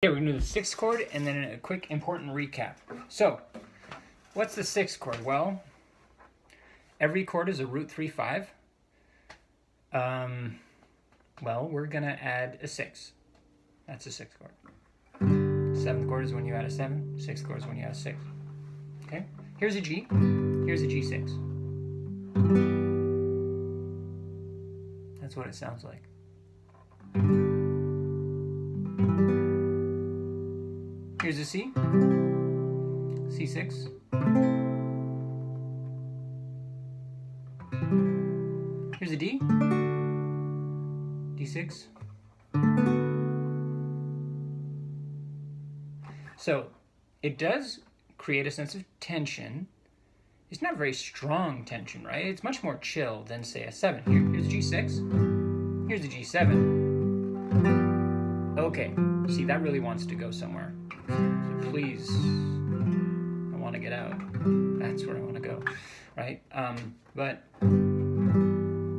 Okay, we're going to do the sixth chord and then a quick important recap. So, what's the sixth chord? Well, every chord is a root 3/5. Well, we're going to add a 6. That's a sixth chord. Seventh chord is when you add a 7. Sixth chord is when you add a 6. Okay? Here's a G. Here's a G6. That's what it sounds like. Here's a C, C6. Here's a D, D6. So it does create a sense of tension. It's not very strong tension, right? It's much more chill than, say, a 7. Here's a G6, here's a G7. Okay, see, that really wants to go somewhere. So please, I want to get out. That's where I want to go, right? But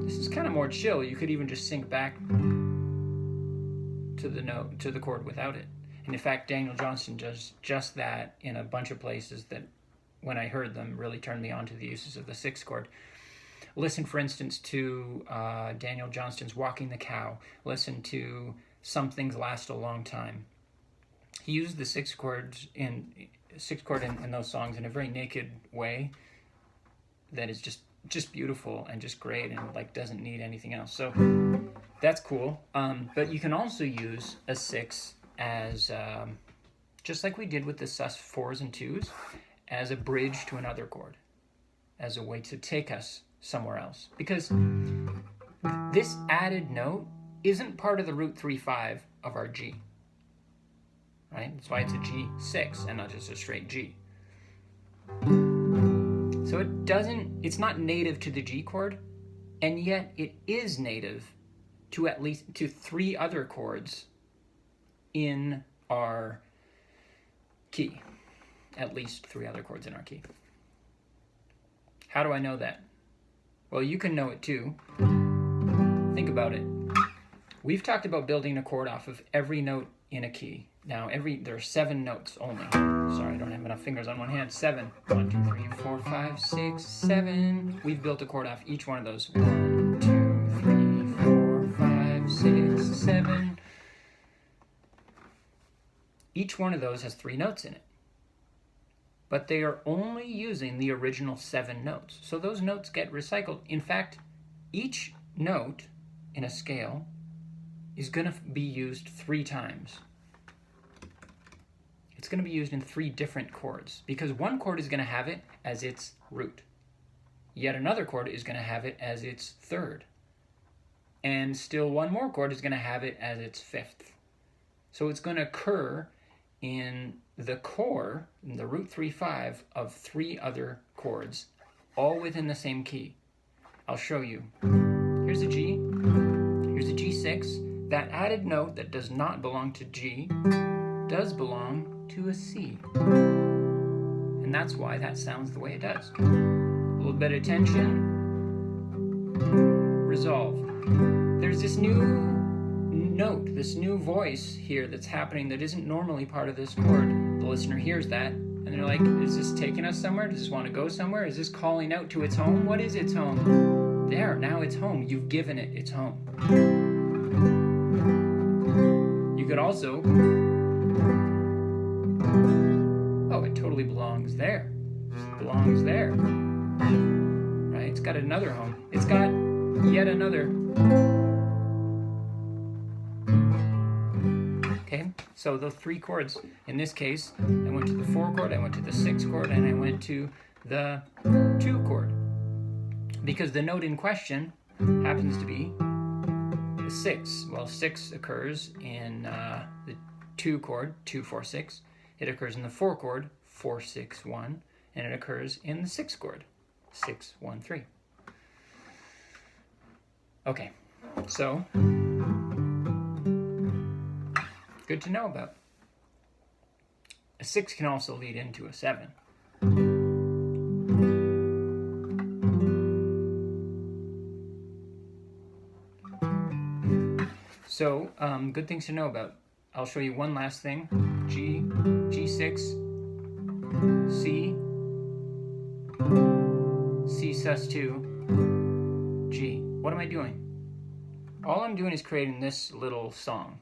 this is kind of more chill. You could even just sink back to the note, to the chord without it. And in fact, Daniel Johnston does just that in a bunch of places that, when I heard them, really turned me on to the uses of the sixth chord. Listen, for instance, to Daniel Johnston's Walking the Cow. Listen to Some Things Last a Long Time. He used the sixth chord in those songs in a very naked way that is just beautiful and just great and like doesn't need anything else. So that's cool. But you can also use a 6 as just like we did with the sus 4s and 2s, as a bridge to another chord, as a way to take us somewhere else. Because this added note isn't part of the root 3/5 of our G. Right? That's why it's a G6 and not just a straight G. So it's not native to the G chord, and yet it is native to at least 3 other chords in our key. At least 3 other chords in our key. How do I know that? Well, you can know it too. Think about it. We've talked about building a chord off of every note in a key. Now, there are 7 notes only. Sorry, I don't have enough fingers on one hand. 7. 1, 2, 3, 4, 5, 6, 7. We've built a chord off each one of those. 1, 2, 3, 4, 5, 6, 7. Each one of those has 3 notes in it. But they are only using the original 7 notes. So those notes get recycled. In fact, each note in a scale is going to be used 3 times. It's going to be used in 3 different chords, because one chord is going to have it as its root. Yet another chord is going to have it as its 3rd. And still one more chord is going to have it as its 5th. So it's going to occur in the core, in the root 3/5 of 3 other chords, all within the same key. I'll show you. Here's a G, here's a G6. That added note that does not belong to G does belong to a C. And that's why that sounds the way it does. A little bit of tension, resolve. There's this new note, this new voice here that's happening that isn't normally part of this chord. The listener hears that and they're like, is this taking us somewhere? Does this want to go somewhere? Is this calling out to its home? What is its home? There, now it's home. You've given it its home. You could also, oh, it totally belongs there. It belongs there. Right? It's got another home. It's got yet another. Okay, so those 3 chords. In this case, I went to the 4 chord, I went to the 6 chord, and I went to the 2 chord. Because the note in question happens to be the 6. Well, 6 occurs in the 2 chord, 2, 4, 6. It occurs in the 4 chord, 4, 6, 1. And it occurs in the 6 chord, 6, 1, 3. Okay, so good to know about. A 6 can also lead into a 7. So, good things to know about. I'll show you one last thing. G, G6, C, C sus2, G. What am I doing? All I'm doing is creating this little song.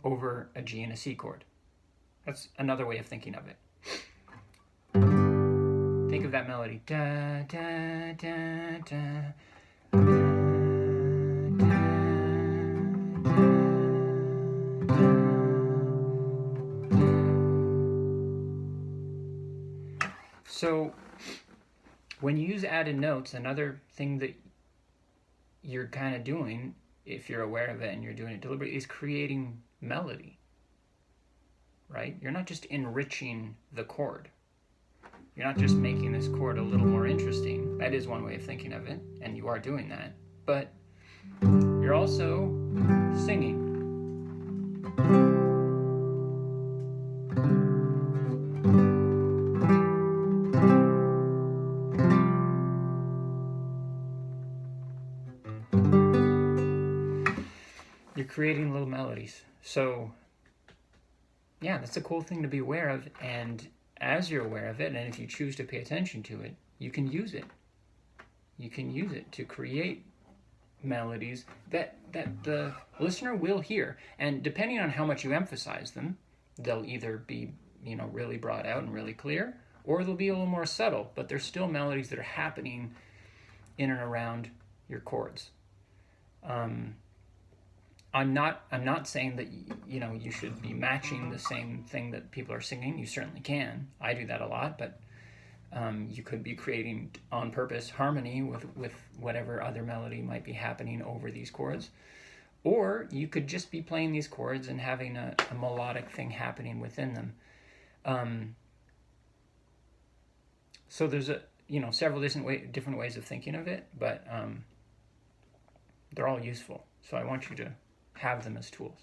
Over a G and a C chord. That's another way of thinking of it. Think of that melody. Da, da, da, da, da, da, da. So when you use added notes, another thing that you're kind of doing, if you're aware of it and you're doing it deliberately, is creating melody, right? You're not just enriching the chord. You're not just making this chord a little more interesting. That is one way of thinking of it, and you are doing that. But you're also singing. You're creating little melodies. So, yeah, that's a cool thing to be aware of. And as you're aware of it, and if you choose to pay attention to it, you can use it. You can use it to create melodies that the listener will hear. And depending on how much you emphasize them, they'll either be, really brought out and really clear, or they'll be a little more subtle, but they're still melodies that are happening in and around your chords. I'm not saying that you should be matching the same thing that people are singing. You certainly can. I do that a lot, but you could be creating on purpose harmony with whatever other melody might be happening over these chords, or you could just be playing these chords and having a melodic thing happening within them. So there's several different ways of thinking of it, but they're all useful. So I want you to have them as tools.